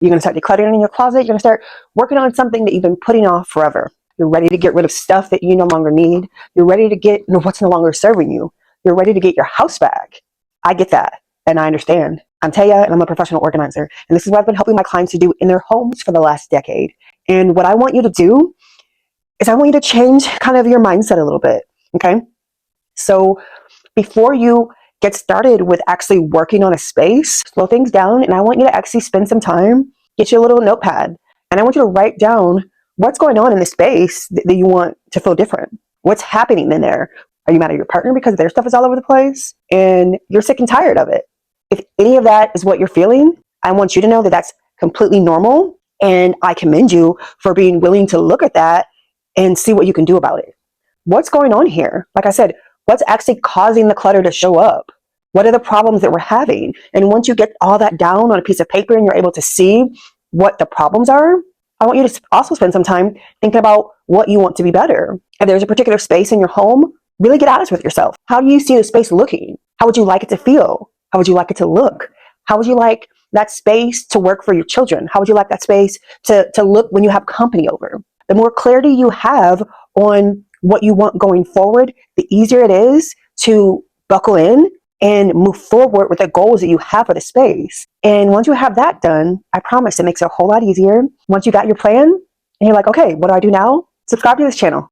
You're going to start decluttering in your closet. You're going to start working on something that you've been putting off forever. You're ready to get rid of stuff that you no longer need. You're ready to get what's no longer serving you. You're ready to get your house back. I get that, and I understand. I'm Taya, and I'm a professional organizer, and this is what I've been helping my clients to do in their homes for the last decade. And what I want you to do is I want you to change kind of your mindset a little bit, okay? So before you get started with actually working on a space, slow things down, and I want you to actually spend some time, get you a little notepad, and I want you to write down what's going on in the space that you want to feel different. What's happening in there? Are you mad at your partner because their stuff is all over the place and you're sick and tired of it? If any of that is what you're feeling, I want you to know that that's completely normal, and I commend you for being willing to look at that and see what you can do about it. What's going on here? Like I said, what's actually causing the clutter to show up? What are the problems that we're having? And once you get all that down on a piece of paper and you're able to see what the problems are, I want you to also spend some time thinking about what you want to be better. If there's a particular space in your home, really get honest with yourself. How do you see the space looking? How would you like it to feel? How would you like it to look? How would you like that space to work for your children? How would you like that space to look when you have company over? The more clarity you have on what you want going forward, the easier it is to buckle in and move forward with the goals that you have for the space. And once you have that done, I promise it makes it a whole lot easier. Once you got your plan and you're like, okay, what do I do now? Subscribe to this channel.